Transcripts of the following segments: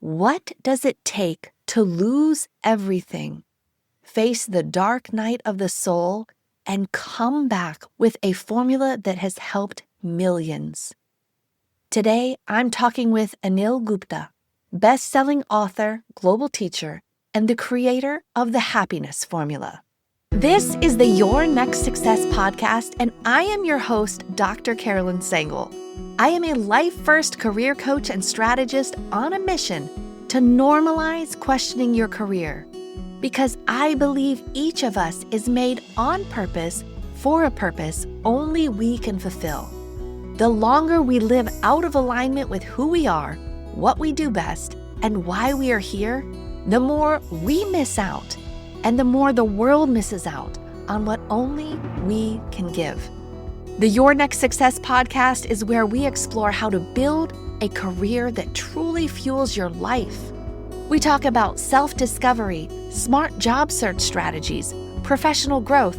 What does it take to lose everything, face the dark night of the soul, and come back with a formula that has helped millions? Today, I'm talking with Anil Gupta, best-selling author, global teacher, and the creator of the Happiness Formula. This is the Your Next Success podcast, and I am your host, Dr. Carolyn Sengel. I am a life-first career coach and strategist on a mission to normalize questioning your career, because I believe each of us is made on purpose for a purpose only we can fulfill. The longer we live out of alignment with who we are, what we do best, and why we are here, the more we miss out, and the more the world misses out on what only we can give. The Your Next Success podcast is where we explore how to build a career that truly fuels your life. We talk about self-discovery, smart job search strategies, professional growth,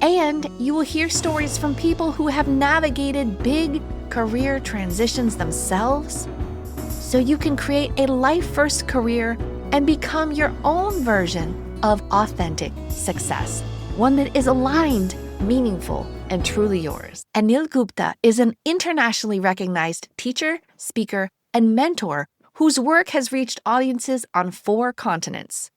and you will hear stories from people who have navigated big career transitions themselves, so you can create a life-first career and become your own version of authentic success, one that is aligned, meaningful, and truly yours. Anil Gupta is an internationally recognized teacher, speaker, and mentor whose work has reached audiences on 4 continents.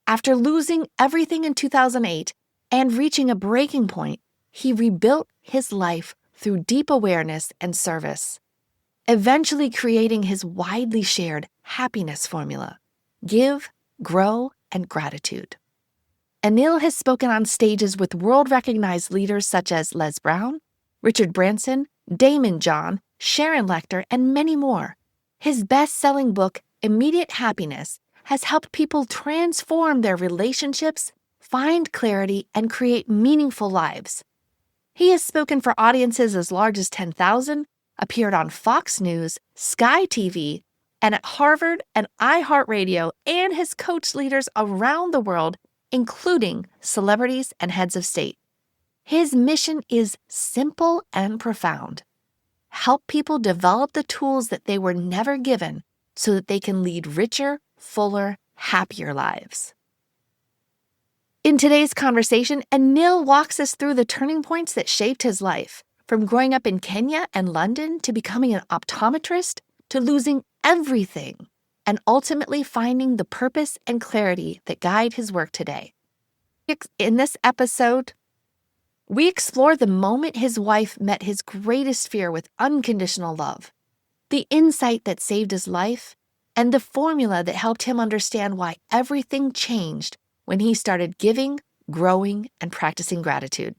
After losing everything in 2008 and reaching a breaking point, he rebuilt his life through deep awareness and service, eventually creating his widely shared happiness formula: give, grow, and gratitude. Anil has spoken on stages with world-recognized leaders such as Les Brown, Richard Branson, Damon John, Sharon Lechter, and many more. His best-selling book, Immediate Happiness, has helped people transform their relationships, find clarity, and create meaningful lives. He has spoken for audiences as large as 10,000, appeared on Fox News, Sky TV, and at Harvard and iHeartRadio, and has coached leaders around the world, including celebrities and heads of state. His mission is simple and profound: help people develop the tools that they were never given so that they can lead richer, fuller, happier lives. In today's conversation, Anil walks us through the turning points that shaped his life, from growing up in Kenya and London to becoming an optometrist to losing everything and ultimately finding the purpose and clarity that guide his work today. In this episode, we explore the moment his wife met his greatest fear with unconditional love, the insight that saved his life, and the formula that helped him understand why everything changed when he started giving, growing, and practicing gratitude,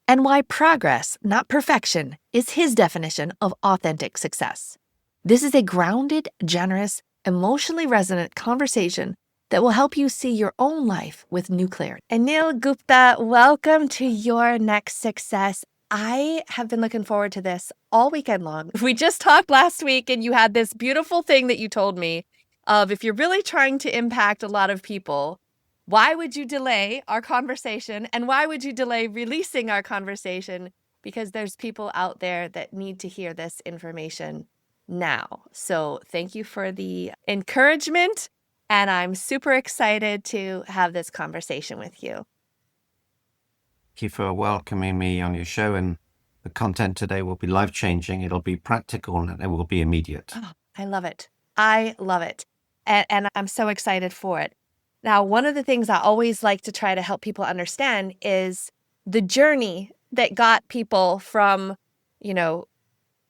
and why progress, not perfection, is his definition of authentic success. This is a grounded, generous, emotionally resonant conversation that will help you see your own life with new clarity. Anil Gupta, welcome to Your Next Success. I have been looking forward to this all weekend long. We just talked last week and you had this beautiful thing that you told me of, if you're really trying to impact a lot of people, why would you delay our conversation? And why would you delay releasing our conversation? Because there's people out there that need to hear this information now. So thank you for the encouragement, and I'm super excited to have this conversation with you. Thank you for welcoming me on your show, and the content today will be life-changing. It'll be practical and it will be immediate. Oh, I love it. I love it. And I'm so excited for it. Now, one of the things I always like to try to help people understand is the journey that got people from,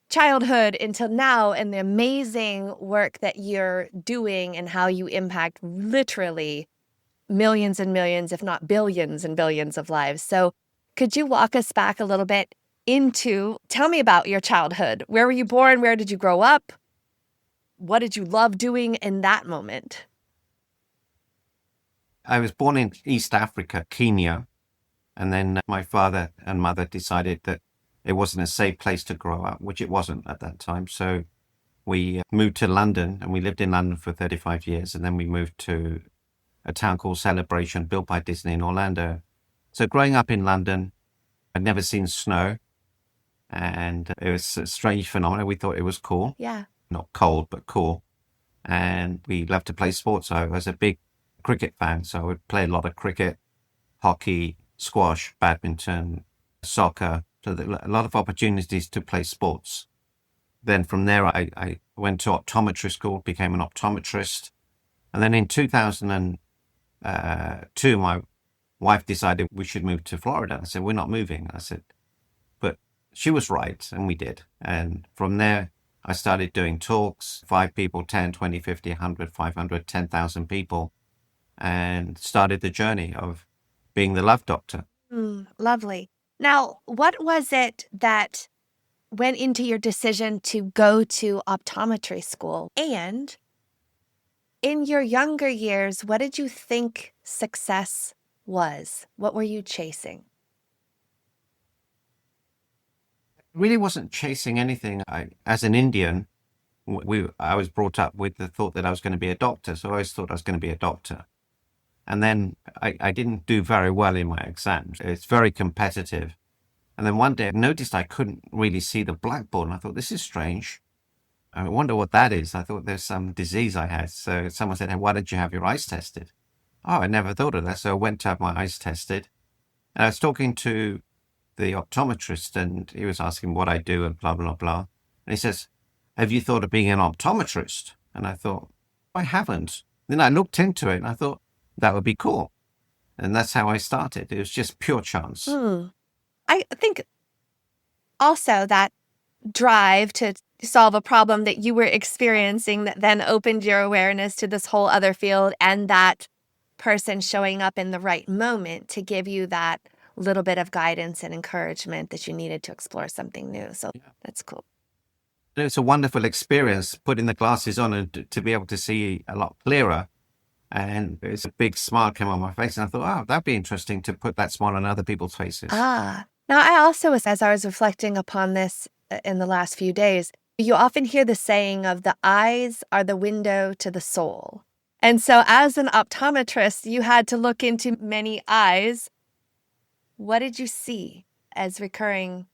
childhood until now, and the amazing work that you're doing and how you impact literally millions and millions, if not billions and billions of lives. So could you walk us back a little bit tell me about your childhood. Where were you born? Where did you grow up? What did you love doing in that moment? I was born in East Africa, Kenya, and then my father and mother decided that it wasn't a safe place to grow up, which it wasn't at that time. So we moved to London, and we lived in London for 35 years. And then we moved to a town called Celebration, built by Disney in Orlando. So growing up in London, I'd never seen snow. And it was a strange phenomenon. We thought it was cool. Yeah. Not cold, but cool. and we loved to play sports. I was a big cricket fan, so I would play a lot of cricket, hockey, squash, badminton, soccer. So a lot of opportunities to play sports. Then from there, I went to optometry school, became an optometrist. And then in 2002, my wife decided we should move to Florida. I said, we're not moving. I said, but she was right, and we did. And from there, I started doing talks, 5 people, 10, 20, 50, 100, 500, 10,000 people, and started the journey of being the love doctor. Lovely. Now, what was it that went into your decision to go to optometry school? And in your younger years, what did you think success was? What were you chasing? Really wasn't chasing anything. As an Indian, I was brought up with the thought that I was going to be a doctor. So I always thought I was going to be a doctor. And then I didn't do very well in my exams. It's very competitive. And then one day I noticed I couldn't really see the blackboard. And I thought, this is strange. I wonder what that is. I thought there's some disease I had. So someone said, hey, why don't you have your eyes tested? Oh, I never thought of that. So I went to have my eyes tested. And I was talking to the optometrist, and he was asking what I do and blah, blah, blah. And he says, have you thought of being an optometrist? And I thought, I haven't. Then I looked into it and I thought, that would be cool. And that's how I started. It was just pure chance. I think also that drive to solve a problem that you were experiencing that then opened your awareness to this whole other field, and that person showing up in the right moment to give you that little bit of guidance and encouragement that you needed to explore something new. So that's cool. It's a wonderful experience putting the glasses on and to be able to see a lot clearer. And it's a big smile came on my face. And I thought, oh, that'd be interesting to put that smile on other people's faces. Now I also was, as I was reflecting upon this in the last few days, you often hear the saying of the eyes are the window to the soul. And so as an optometrist, you had to look into many eyes. What did you see as recurring?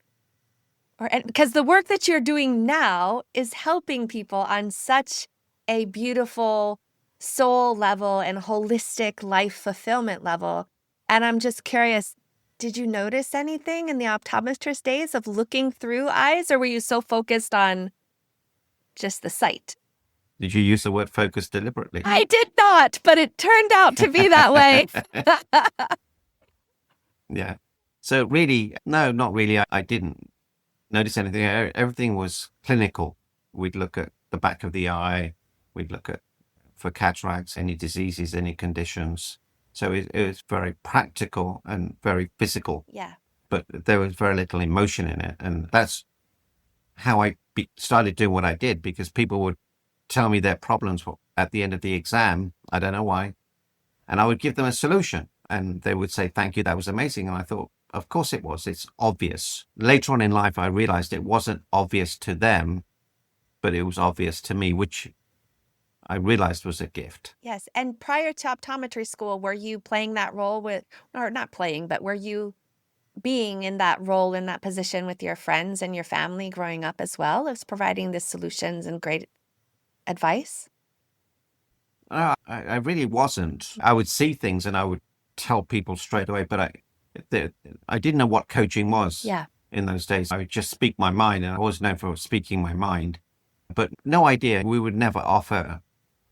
Because the work that you're doing now is helping people on such a beautiful soul level and holistic life fulfillment level. And I'm just curious, did you notice anything in the optometrist days of looking through eyes, or were you so focused on just the sight? Did you use the word focus deliberately? I did not, but it turned out to be that way. Yeah. So really, no, not really. I didn't notice anything. Everything was clinical. We'd look at the back of the eye. We'd look at for cataracts, any diseases, any conditions. So it was very practical and very physical. Yeah. But there was very little emotion in it. And that's how I started doing what I did, because people would tell me their problems at the end of the exam. I don't know why. And I would give them a solution. And they would say, thank you, that was amazing. And I thought, of course it was. It's obvious. Later on in life, I realized it wasn't obvious to them, but it was obvious to me, which I realized was a gift. Yes. And prior to optometry school, were you playing that role with, or not playing, but were you being in that role, in that position with your friends and your family growing up as well, as providing the solutions and great advice? I really wasn't. I would see things and I would tell people straight away, but I didn't know what coaching was. Yeah. In those days. I would just speak my mind, and I was known for speaking my mind, but no idea. We would never offer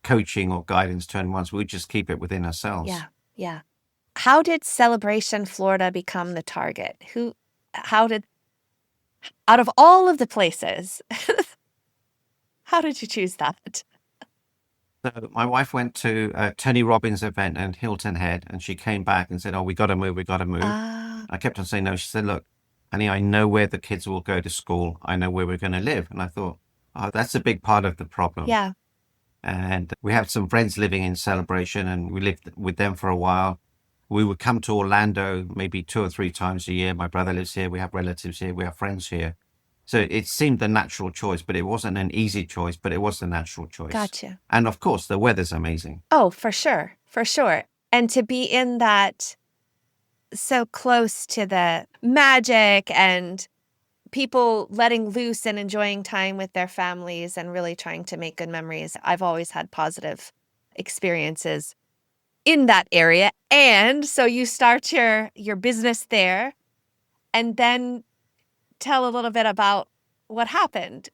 coaching or guidance to anyone. We would just keep it within ourselves. Yeah. Yeah. How did Celebration Florida become the target? Out of all of the places, how did you choose that? So my wife went to a Tony Robbins event in Hilton Head, and she came back and said, oh, we got to move. I kept on saying no. She said, look, honey, I know where the kids will go to school. I know where we're going to live. And I thought, oh, that's a big part of the problem. Yeah. And we have some friends living in Celebration, and we lived with them for a while. We would come to Orlando maybe 2 or 3 times a year. My brother lives here. We have relatives here. We have friends here. So it seemed the natural choice, but it wasn't an easy choice, but it was the natural choice. Gotcha. And of course, the weather's amazing. Oh, for sure. For sure. And to be in that, so close to the magic and people letting loose and enjoying time with their families and really trying to make good memories. I've always had positive experiences in that area. And so you start your business there, and then tell a little bit about what happened.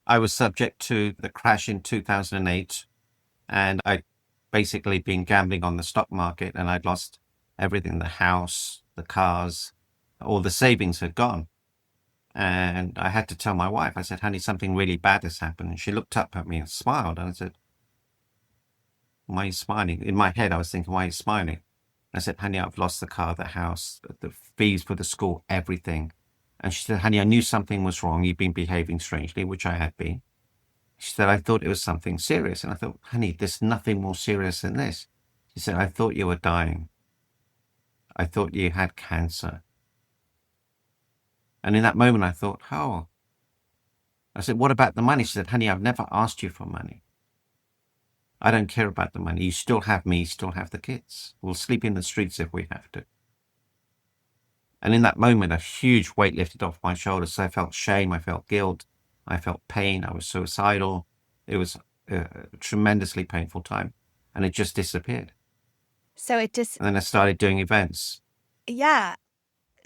I was subject to the crash in 2008, and I'd basically been gambling on the stock market, and I'd lost everything, the house, the cars, all the savings had gone. And I had to tell my wife, I said, honey, something really bad has happened. And she looked up at me and smiled. And I said, why are you smiling? In my head, I was thinking, why are you smiling? I said, honey, I've lost the car, the house, the fees for the school, everything. And she said, honey, I knew something was wrong. You've been behaving strangely, which I had been. She said, I thought it was something serious. And I thought, honey, there's nothing more serious than this. She said, I thought you were dying. I thought you had cancer. And in that moment, I thought, oh. I said, what about the money? She said, honey, I've never asked you for money. I don't care about the money. You still have me, you still have the kids. We'll sleep in the streets if we have to. And in that moment, a huge weight lifted off my shoulders. I felt shame, I felt guilt, I felt pain, I was suicidal. It was a tremendously painful time. And it just disappeared. So it just, And then I started doing events. yeah.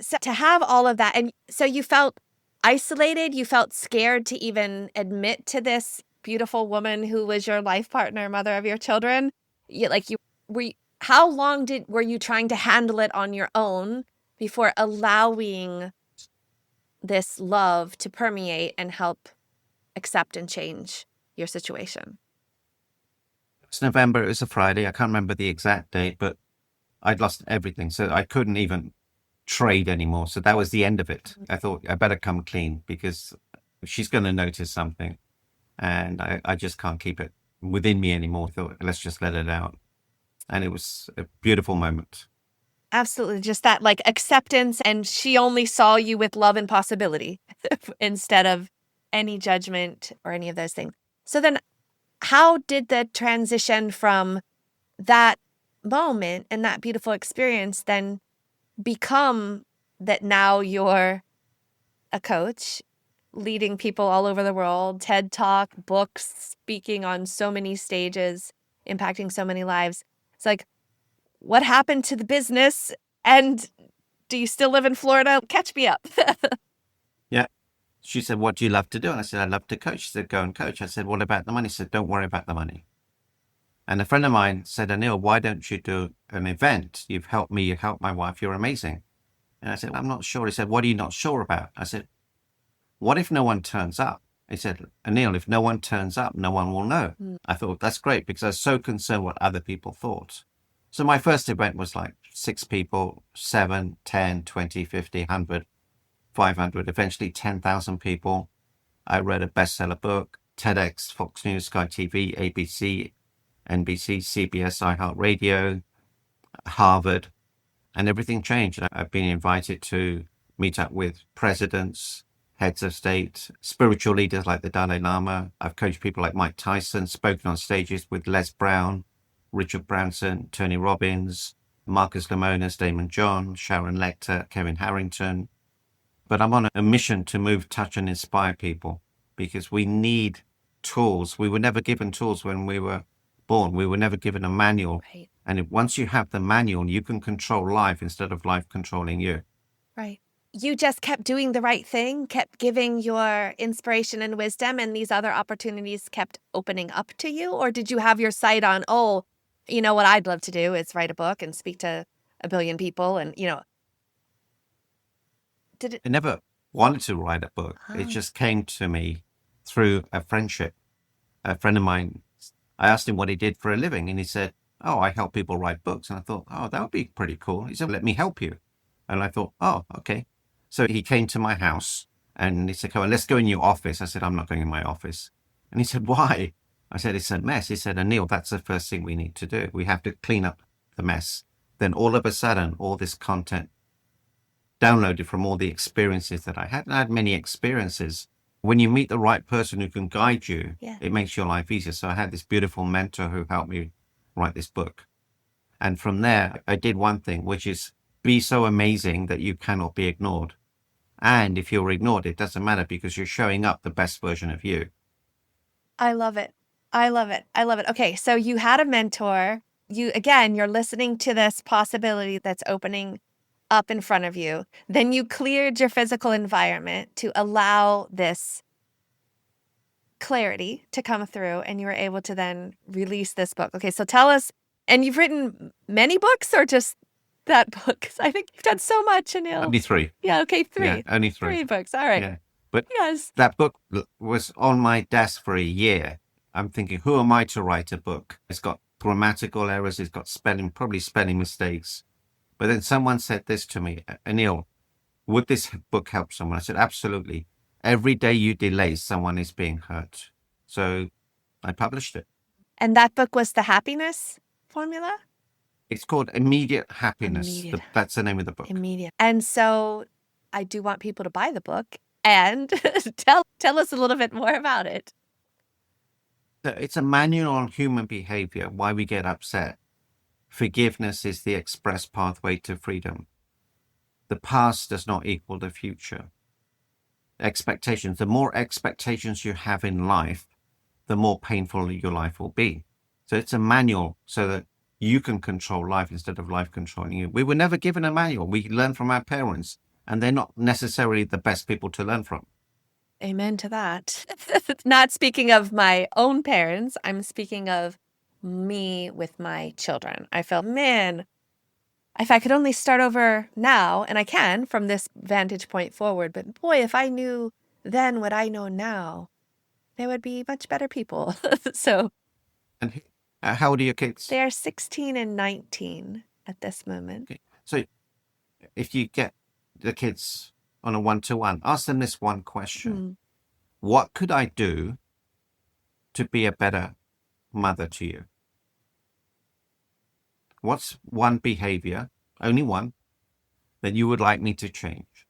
So to have all of that, and so you felt isolated, you felt scared to even admit to this beautiful woman who was your life partner, mother of your children. How long were you trying to handle it on your own before allowing this love to permeate and help accept and change your situation? It's November, it was a Friday. I can't remember the exact date, but I'd lost everything. So I couldn't even trade anymore. So that was the end of it. I thought I better come clean because she's going to notice something. And I just can't keep it within me anymore. I thought, let's just let it out. And it was a beautiful moment. Absolutely. Just that like acceptance. And she only saw you with love and possibility instead of any judgment or any of those things. So then how did the transition from that moment and that beautiful experience then become that now you're a coach, leading people all over the world, TED Talk, books, speaking on so many stages, impacting so many lives? It's like, what happened to the business? And do you still live in Florida? Catch me up. Yeah. She said, what do you love to do? And I said, I love to coach. She said, go and coach. I said, what about the money? She said, don't worry about the money. And a friend of mine said, Anil, why don't you do an event? You've helped me, you helped my wife, you're amazing. And I said, I'm not sure. He said, what are you not sure about? I said, what if no one turns up? He said, Anil, if no one turns up, no one will know. I thought, that's great, because I was so concerned what other people thought. So my first event was like 6 people, 7, 10, 20, 50, 100, 500, eventually 10,000 people. I read a bestseller book, TEDx, Fox News, Sky TV, ABC, NBC, CBS, iHeartRadio, Harvard, and everything changed. I've been invited to meet up with presidents, heads of state, spiritual leaders like the Dalai Lama. I've coached people like Mike Tyson, spoken on stages with Les Brown, Richard Branson, Tony Robbins, Marcus Lemonis, Damon John, Sharon Lecter, Kevin Harrington. But I'm on a mission to move, touch, and inspire people because we need tools. We were never given tools when we were born. We were never given a manual. Right. And once you have the manual, you can control life instead of life controlling you. Right. You just kept doing the right thing, kept giving your inspiration and wisdom, and these other opportunities kept opening up to you? Or did you have your sight on, oh, you know what I'd love to do is write a book and speak to 1 billion people and, did it? I never wanted to write a book. It just came to me through a friendship. A friend of mine, I asked him what he did for a living, and he said, oh, I help people write books. And I thought, oh, that would be pretty cool. He said, let me help you. And I thought, oh, okay. So he came to my house and he said, come on, let's go in your office. I said, I'm not going in my office. And he said, why? I said, it's a mess. He said, Anil, that's the first thing we need to do. We have to clean up the mess. Then all of a sudden, all this content downloaded from all the experiences that I had. And I had many experiences. When you meet the right person who can guide you, it makes your life easier. So I had this beautiful mentor who helped me write this book. And from there, I did one thing, which is be so amazing that you cannot be ignored. And if you're ignored, it doesn't matter because you're showing up the best version of you. I love it. I love it. I love it. Okay, so you had a mentor. You're listening to this possibility that's opening up in front of you. Then you cleared your physical environment to allow this clarity to come through, and you were able to then release this book. Okay, so tell us, and you've written many books or just that book? 'Cause I think you've done so much, Anil. Only 3. Yeah, okay, Yeah, 3. only 3. 3 books. All right. Yeah. But Yes. that book was on my desk for a year. I'm thinking, who am I to write a book? It's got grammatical errors. It's got probably spelling mistakes. But then someone said this to me, Anil, would this book help someone? I said, absolutely. Every day you delay, someone is being hurt. So I published it. And that book was the happiness formula? It's called Immediate Happiness. Immediate. That's the name of the book. Immediate. And so I do want people to buy the book and tell us a little bit more about it. It's a manual on human behavior, why we get upset. Forgiveness is the express pathway to freedom. The past does not equal the future. Expectations. The more expectations you have in life, the more painful your life will be. So it's a manual so that you can control life instead of life controlling you. We were never given a manual. We learn from our parents, and they're not necessarily the best people to learn from. Amen to that. Not speaking of my own parents, I'm speaking of me with my children. I felt, man, if I could only start over now, and I can from this vantage point forward, but boy, if I knew then what I know now, they would be much better people. So And how old are your kids? they are 16 and 19 at this moment. Okay. So if you get the kids on a one-to-one, ask them this one question. What could I do to be a better mother to you? What's one behavior, only one, that you would like me to change?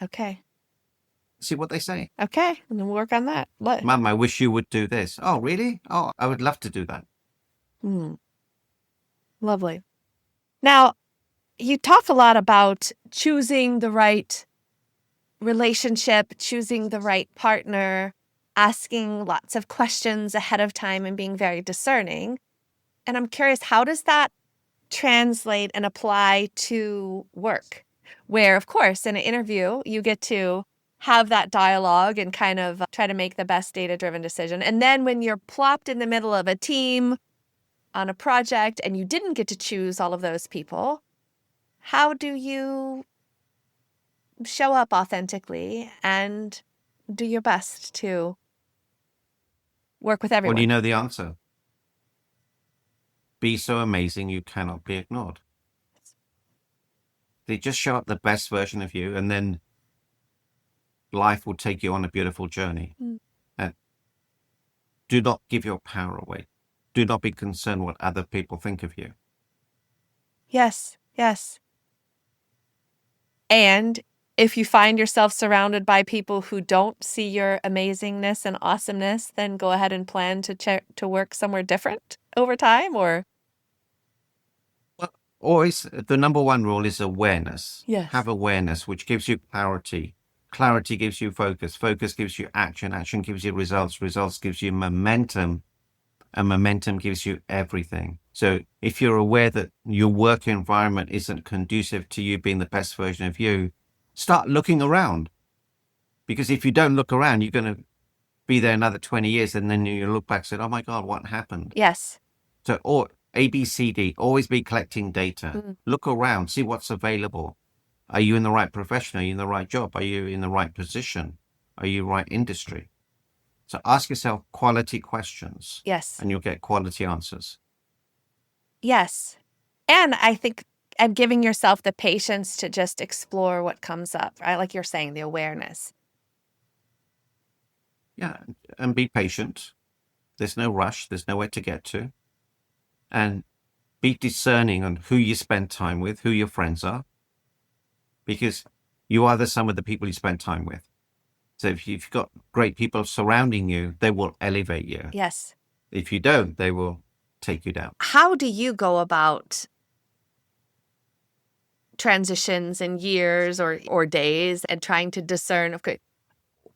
Okay. See what they say. Okay. And then we'll work on that. What? Mum, I wish you would do this. Oh, really? Oh, I would love to do that. Lovely. Now, you talk a lot about choosing the right relationship, choosing the right partner, asking lots of questions ahead of time and being very discerning. And I'm curious, how does that translate and apply to work? Where, of course, in an interview, you get to have that dialogue and kind of try to make the best data-driven decision. And then when you're plopped in the middle of a team on a project and you didn't get to choose all of those people, how do you show up authentically and do your best to work with everyone? Well, you know the answer. Be so amazing you cannot be ignored. They just show up the best version of you, and then life will take you on a beautiful journey. And do not give your power away. Do not be concerned what other people think of you. Yes, yes. And if you find yourself surrounded by people who don't see your amazingness and awesomeness, then go ahead and plan to work somewhere different over time, or? Well, always, the number one rule is awareness. Yes. Have awareness, which gives you clarity. Clarity gives you focus. Focus gives you action. Action gives you results. Results gives you momentum. And momentum gives you everything. So if you're aware that your work environment isn't conducive to you being the best version of you, start looking around. Because if you don't look around, you're going to be there another 20 years and then you look back and say, oh my God, what happened? Yes. So or ABCD, always be collecting data. Look around, see what's available. Are you in the right profession? Are you in the right job? Are you in the right position? Are you right industry? So ask yourself quality questions. Yes. And you'll get quality answers. Yes. And I think I'm giving yourself the patience to just explore what comes up, right? Like you're saying, the awareness. Yeah. And be patient. There's no rush. There's nowhere to get to. And be discerning on who you spend time with, who your friends are. Because you are the sum of the people you spend time with. So if you've got great people surrounding you, they will elevate you. Yes. If you don't, they will take you down. How do you go about transitions and years or days and trying to discern, okay,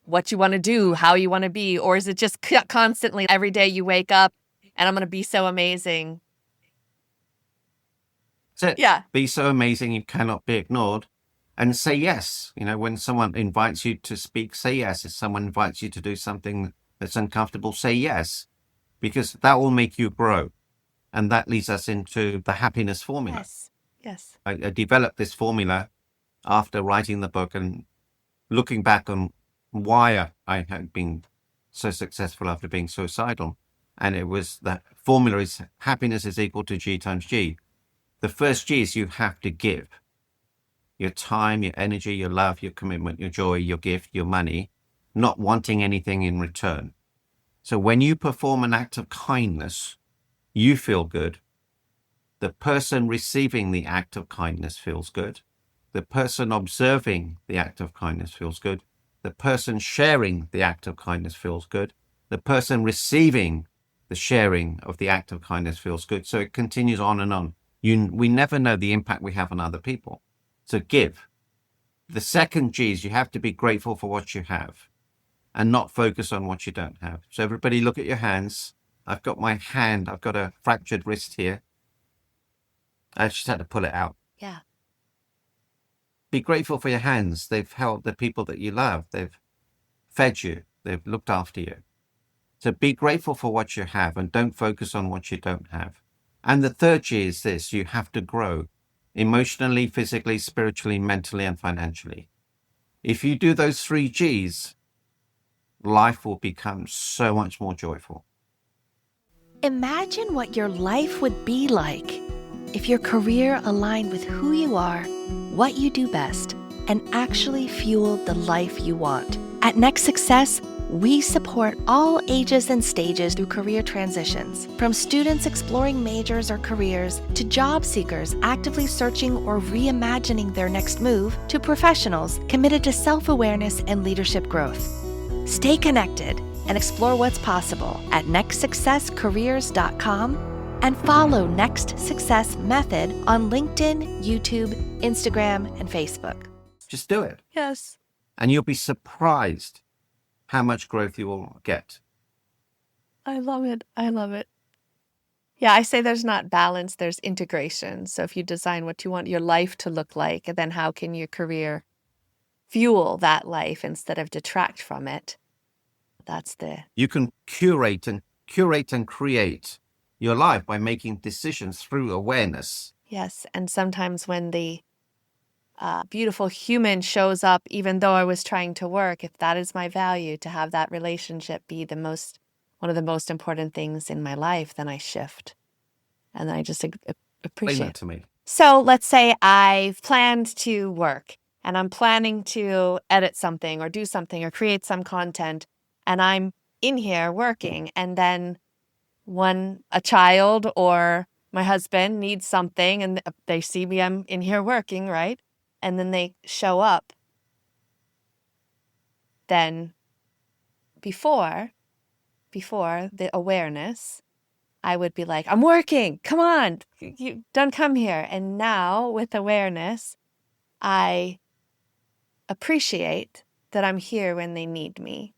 what you want to do, how you want to be? Or is it just constantly every day you wake up and I'm going to be so amazing? That's it. Yeah. Be so amazing you cannot be ignored. And say yes. When someone invites you to speak, say yes. If someone invites you to do something that's uncomfortable, say yes. Because that will make you grow. And that leads us into the happiness formula. Yes. Yes. I developed this formula after writing the book and looking back on why I had been so successful after being suicidal. And it was that formula is happiness is equal to G times G. The first G is you have to give. Your time, your energy, your love, your commitment, your joy, your gift, your money, not wanting anything in return. So when you perform an act of kindness, you feel good. The person receiving the act of kindness feels good. The person observing the act of kindness feels good. The person sharing the act of kindness feels good. The person receiving the sharing of the act of kindness feels good. So it continues on and on. We never know the impact we have on other people. So give. The second G is you have to be grateful for what you have and not focus on what you don't have. So everybody look at your hands. I've got a fractured wrist here. I just had to pull it out. Yeah. Be grateful for your hands. They've helped the people that you love. They've fed you. They've looked after you. So be grateful for what you have and don't focus on what you don't have. And the third G is this: you have to grow emotionally, physically, spiritually, mentally, and financially. If you do those three G's, life will become so much more joyful. Imagine what your life would be like if your career aligned with who you are, what you do best, and actually fueled the life you want. At Next Success, we support all ages and stages through career transitions, from students exploring majors or careers to job seekers actively searching or reimagining their next move to professionals committed to self-awareness and leadership growth. Stay connected and explore what's possible at nextsuccesscareers.com and follow Next Success Method on LinkedIn, YouTube, Instagram, and Facebook. Just do it. Yes. And you'll be surprised how much growth you will get. I love it. I love it. Yeah, I say there's not balance, there's integration. So if you design what you want your life to look like, and then how can your career fuel that life instead of detract from it? You can curate and create your life by making decisions through awareness. Yes. And sometimes when the beautiful human shows up, even though I was trying to work, if that is my value, to have that relationship be one of the most important things in my life, then I shift. And then I just appreciate Explain that to me. So let's say I've planned to work and I'm planning to edit something or do something or create some content, and I'm in here working, and then when a child or my husband needs something and they see me, I'm in here working, right? And then they show up. Then before the awareness, I would be like, I'm working, come on, you don't come here. And now with awareness, I appreciate that I'm here when they need me.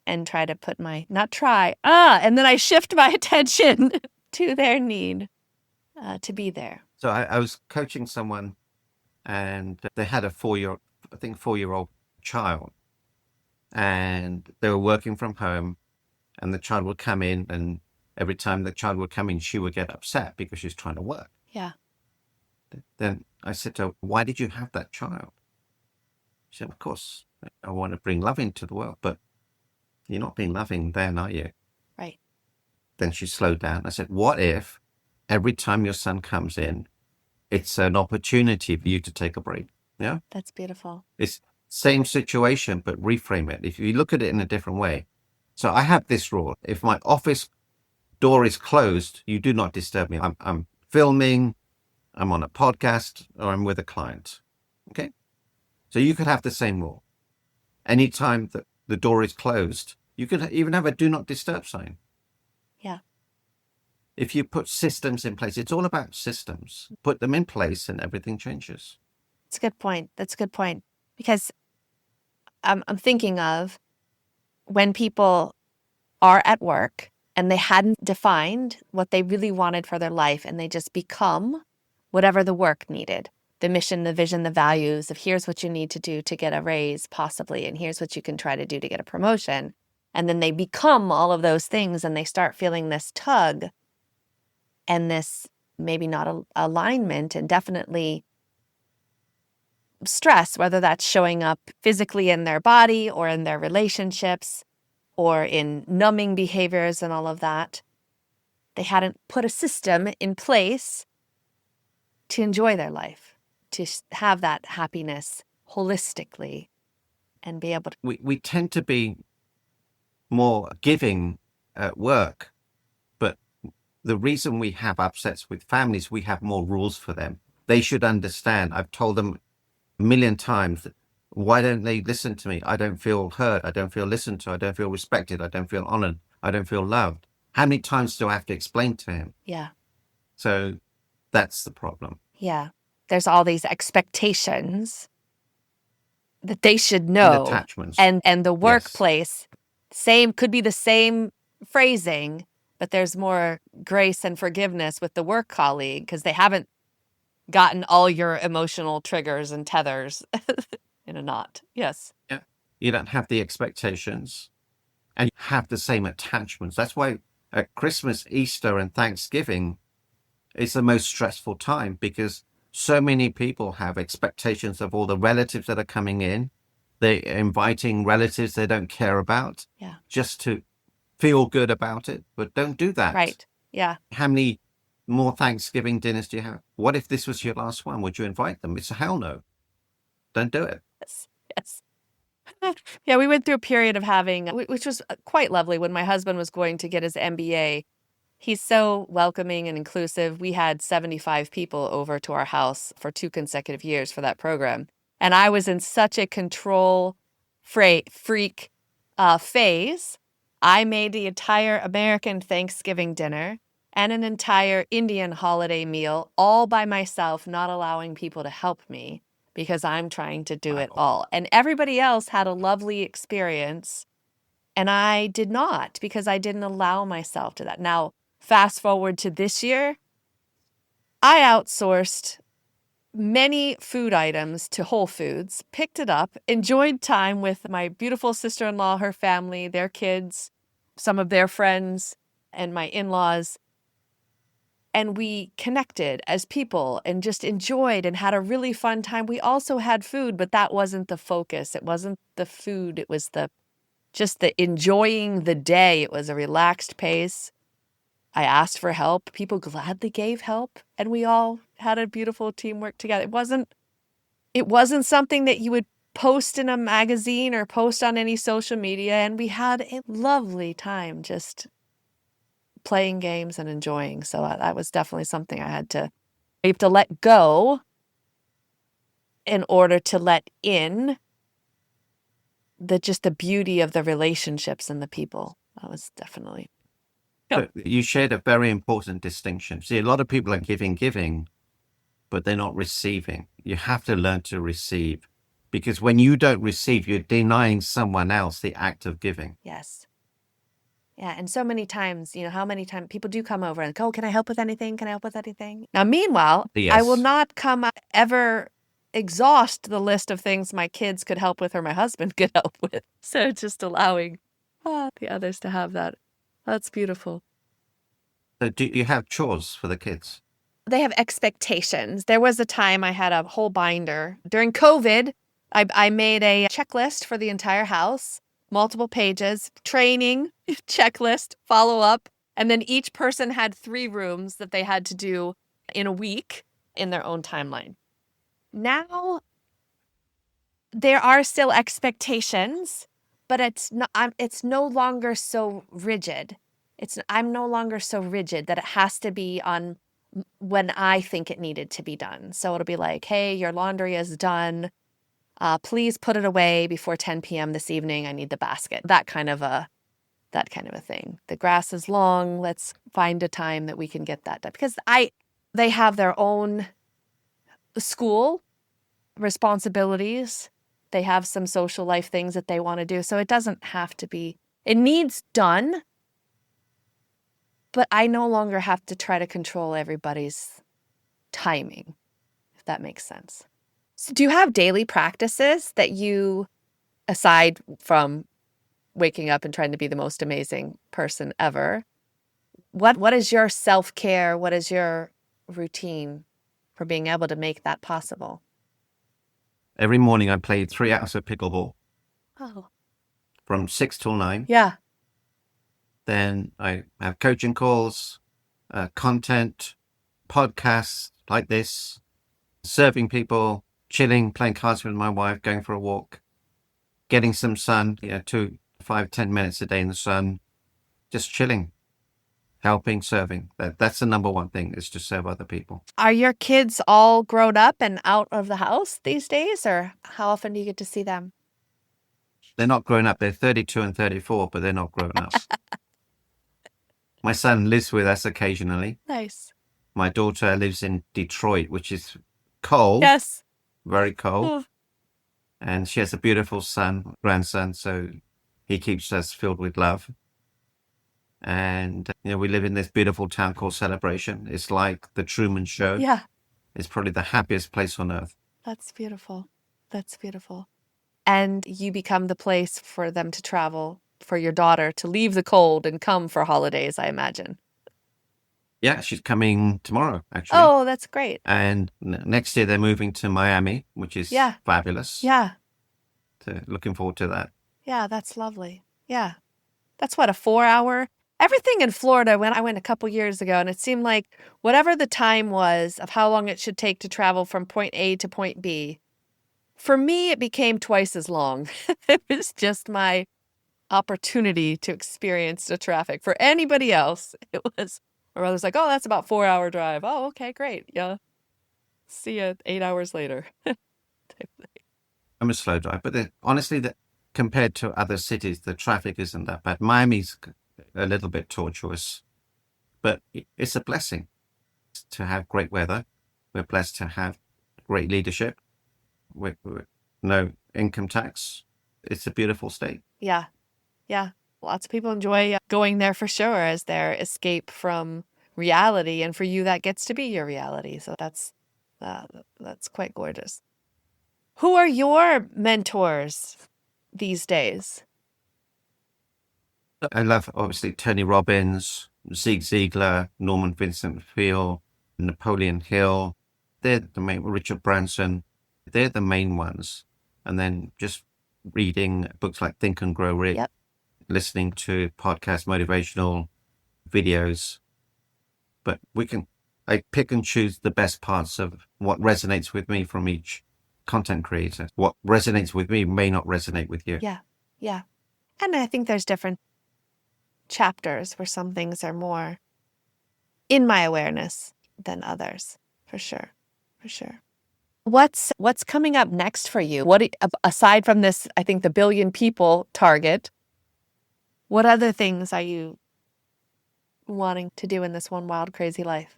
And try to put and then I shift my attention to their need to be there. So I was coaching someone, and they had a 4-year-old child, and they were working from home, and the child would come in, and every time the child would come in, she would get upset because she's trying to work. Yeah. Then I said to her, why did you have that child? She said, of course, I want to bring love into the world, but you're not being loving then, are you? Right. Then she slowed down. I said, what if every time your son comes in, it's an opportunity for you to take a break? Yeah. That's beautiful. It's same situation, but reframe it. If you look at it in a different way. So I have this rule. If my office door is closed, you do not disturb me. I'm filming, I'm on a podcast, or I'm with a client. Okay. So you could have the same rule. Anytime that the door is closed, you could even have a do not disturb sign. Yeah. If you put systems in place, it's all about systems. Put them in place and everything changes. That's a good point. That's a good point. Because I'm thinking of when people are at work and they hadn't defined what they really wanted for their life, and they just become whatever the work needed. The mission, the vision, the values of here's what you need to do to get a raise, possibly, and here's what you can try to do to get a promotion. And then they become all of those things, and they start feeling this tug and this maybe not alignment, and definitely stress, whether that's showing up physically in their body or in their relationships or in numbing behaviors and all of that. They hadn't put a system in place to enjoy their life, to have that happiness holistically and be able to. We tend to be more giving at work, but the reason we have upsets with families, we have more rules for them. They should understand. I've told them a million times, why don't they listen to me? I don't feel heard. I don't feel listened to. I don't feel respected. I don't feel honored. I don't feel loved. How many times do I have to explain to him? Yeah. So that's the problem. Yeah. There's all these expectations that they should And know. attachments. And the Yes. workplace, could be the same phrasing, but there's more grace and forgiveness with the work colleague because they haven't gotten all your emotional triggers and tethers in a knot. Yes. Yeah. You don't have the expectations and you have the same attachments. That's why at Christmas, Easter, and Thanksgiving, it's the most stressful time because so many people have expectations of all the relatives that are coming in. They're inviting relatives they don't care about Yeah. just to feel good about it. But don't do that. Right. Yeah. How many more Thanksgiving dinners do you have? What if this was your last one? Would you invite them? It's a hell no. Don't do it. Yes. Yes. Yeah, we went through a period of having, which was quite lovely when my husband was going to get his MBA. He's so welcoming and inclusive. We had 75 people over to our house for 2 consecutive years for that program. And I was in such a control freak phase. I made the entire American Thanksgiving dinner and an entire Indian holiday meal all by myself, not allowing people to help me because I'm trying to do it all. And everybody else had a lovely experience. And I did not because I didn't allow myself to that. Now, fast forward to this year, I outsourced many food items to Whole Foods, picked it up, enjoyed time with my beautiful sister-in-law, her family, their kids, some of their friends, and my in-laws. And we connected as people and just enjoyed and had a really fun time. We also had food, but that wasn't the focus. It wasn't the food. It was just the enjoying the day. It was a relaxed pace. I asked for help. People gladly gave help, and we all had a beautiful teamwork together. It wasn't something that you would post in a magazine or post on any social media, and we had a lovely time just playing games and enjoying. So that was definitely something you have to let go in order to let in the beauty of the relationships and the people. That was definitely. But you shared a very important distinction. See, a lot of people are giving, but they're not receiving. You have to learn to receive because when you don't receive, you're denying someone else the act of giving. Yes. Yeah. And so many times, how many times people do come over and go, can I help with anything? Can I help with anything? Now, meanwhile, Yes. I will not come ever exhaust the list of things my kids could help with or my husband could help with. So just allowing the others to have that. That's beautiful. So do you have chores for the kids? They have expectations. There was a time I had a whole binder. During COVID, I made a checklist for the entire house, multiple pages, training, checklist, follow up. And then each person had 3 rooms that they had to do in a week in their own timeline. Now, there are still expectations, but it's no longer so rigid. I'm no longer so rigid that it has to be on when I think it needed to be done. So it'll be like, hey, your laundry is done. Please put it away before 10 p.m. this evening. I need the basket. That kind of a that kind of a thing. The grass is long. Let's find a time that we can get that done. Because they have their own school responsibilities. They have some social life things that they want to do. So it doesn't have to be, it needs done, but I no longer have to try to control everybody's timing, if that makes sense. So do you have daily practices that you, aside from waking up and trying to be the most amazing person ever, what is your self-care? What is your routine for being able to make that possible? Every morning I play 3 hours of pickleball Oh, from 6 till 9. yeah. Then I have coaching calls, content, podcasts like this, serving people, chilling, playing cards with my wife, going for a walk, getting some sun, 2, 5, 10 minutes a day in the sun, just chilling, helping, serving. That's the number one thing, is to serve other people. Are your kids all grown up and out of the house these days, or how often do you get to see them? They're not grown up. They're 32 and 34, but they're not grown up. My son lives with us occasionally. Nice. My daughter lives in Detroit, which is cold, Yes. very cold. Oh, And she has a beautiful grandson, so he keeps us filled with love. And, we live in this beautiful town called Celebration. It's like the Truman Show. yeah. It's probably the happiest place on earth. That's beautiful. That's beautiful. And you become the place for them to travel, for your daughter to leave the cold and come for holidays, I imagine. Yeah, she's coming tomorrow, actually. Oh, that's great. And next year they're moving to Miami, which is fabulous. Yeah. So looking forward to that. Yeah, that's lovely. Yeah. That's what, a 4-hour? Everything in Florida, when I went a couple years ago, and it seemed like whatever the time was of how long it should take to travel from point A to point B, for me, it became twice as long. It was just my opportunity to experience the traffic. For anybody else, it was, my brother's like, oh, that's about 4-hour drive. Oh, okay, great. Yeah. See you 8 hours later. I'm a slow driver, but honestly, compared to other cities, the traffic isn't that bad. Miami's a little bit tortuous, but it's a blessing to have great weather. We're blessed to have great leadership with no income tax. It's a beautiful state. Yeah. Yeah. Lots of people enjoy going there for sure as their escape from reality. And for you, that gets to be your reality. So that's quite gorgeous. Who are your mentors these days? I love, obviously, Tony Robbins, Zig Ziglar, Norman Vincent Peale, Napoleon Hill. They're the main, Richard Branson. They're the main ones. And then just reading books like Think and Grow Rich, Yep. listening to podcast motivational videos. But I pick and choose the best parts of what resonates with me from each content creator. What resonates with me may not resonate with you. Yeah. Yeah. And I think there's different chapters where some things are more in my awareness than others, for sure. For sure. What's coming up next for you? Aside from this, I think the billion people target, what other things are you wanting to do in this one wild, crazy life?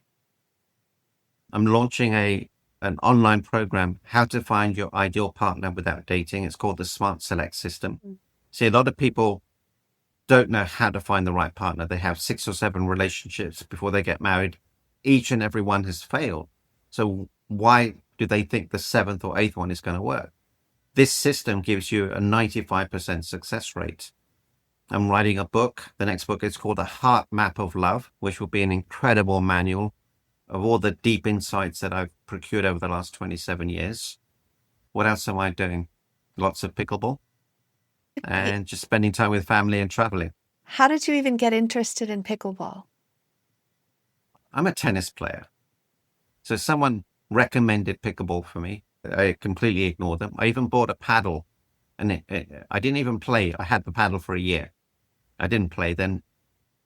I'm launching an online program, How to Find Your Ideal Partner Without Dating. It's called the Smart Select System. See, a lot of people don't know how to find the right partner. They have 6 or 7 relationships before they get married. Each and every one has failed. So why do they think the 7th or 8th one is going to work? This system gives you a 95% success rate. I'm writing a book. The next book is called The Heart Map of Love, which will be an incredible manual of all the deep insights that I've procured over the last 27 years. What else am I doing? Lots of pickleball and just spending time with family and traveling. How did you even get interested in pickleball? I'm a tennis player. So someone recommended pickleball for me. I completely ignored them. I even bought a paddle, and I didn't even play. I had the paddle for a year. I didn't play. Then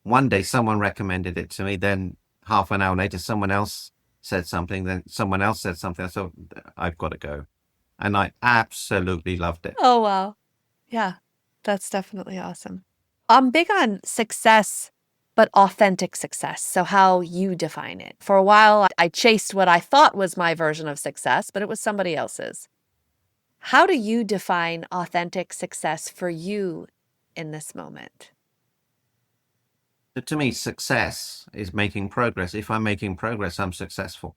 one day someone recommended it to me. Then half an hour later, someone else said something. Then someone else said something. I thought, I've got to go. And I absolutely loved it. Oh, wow. Yeah, that's definitely awesome. I'm big on success, but authentic success. So how you define it. For a while, I chased what I thought was my version of success, but it was somebody else's. How do you define authentic success for you in this moment? So to me, success is making progress. If I'm making progress, I'm successful.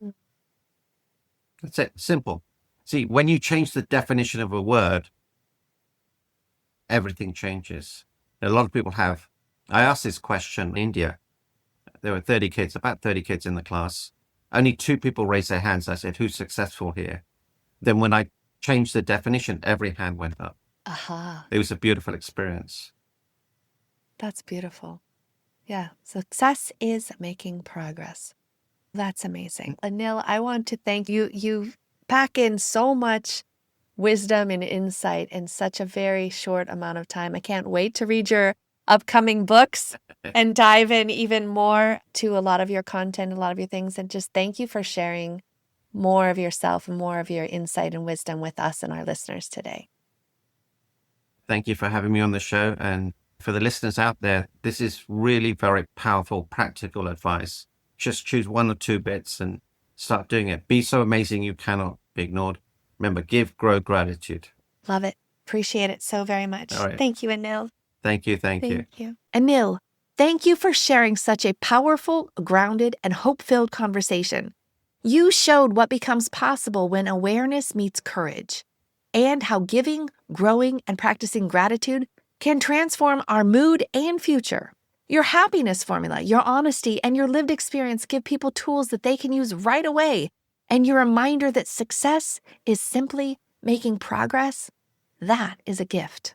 That's it. Simple. See, when you change the definition of a word, everything changes. A lot of people have. I asked this question in India. There were 30 kids, about 30 kids in the class. Only 2 people raised their hands. I said, who's successful here? Then when I changed the definition, every hand went up. Aha, It was a beautiful experience. that's beautiful. Yeah, success is making progress. That's amazing. Anil, I want to thank you. You pack in so much wisdom and insight in such a very short amount of time. I can't wait to read your upcoming books and dive in even more to a lot of your content, a lot of your things. And just thank you for sharing more of yourself and more of your insight and wisdom with us and our listeners today. Thank you for having me on the show. And for the listeners out there, this is really very powerful, practical advice. Just choose 1 or 2 bits and start doing it. Be so amazing you cannot be ignored. Remember, give, grow, gratitude. Love it. Appreciate it so very much. All right. Thank you, Anil. Thank you. Thank you. Thank you. Anil, thank you for sharing such a powerful, grounded, and hope-filled conversation. You showed what becomes possible when awareness meets courage, and how giving, growing, and practicing gratitude can transform our mood and future. Your happiness formula, your honesty, and your lived experience give people tools that they can use right away. And your reminder that success is simply making progress, that is a gift.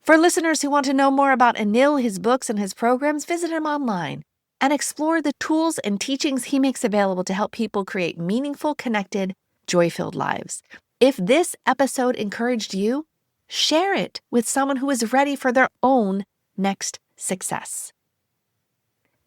For listeners who want to know more about Anil, his books, and his programs, visit him online and explore the tools and teachings he makes available to help people create meaningful, connected, joy-filled lives. If this episode encouraged you, share it with someone who is ready for their own next success.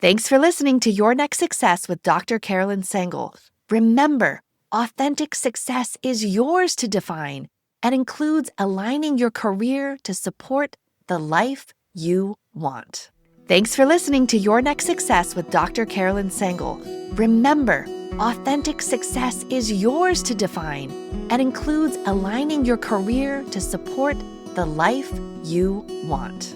Thanks for listening to Your Next Success with Dr. Carolyn Sengel. Remember, authentic success is yours to define and includes aligning your career to support the life you want. Thanks for listening to Your Next Success with Dr. Carolyn Sengel. Remember, authentic success is yours to define and includes aligning your career to support the life you want.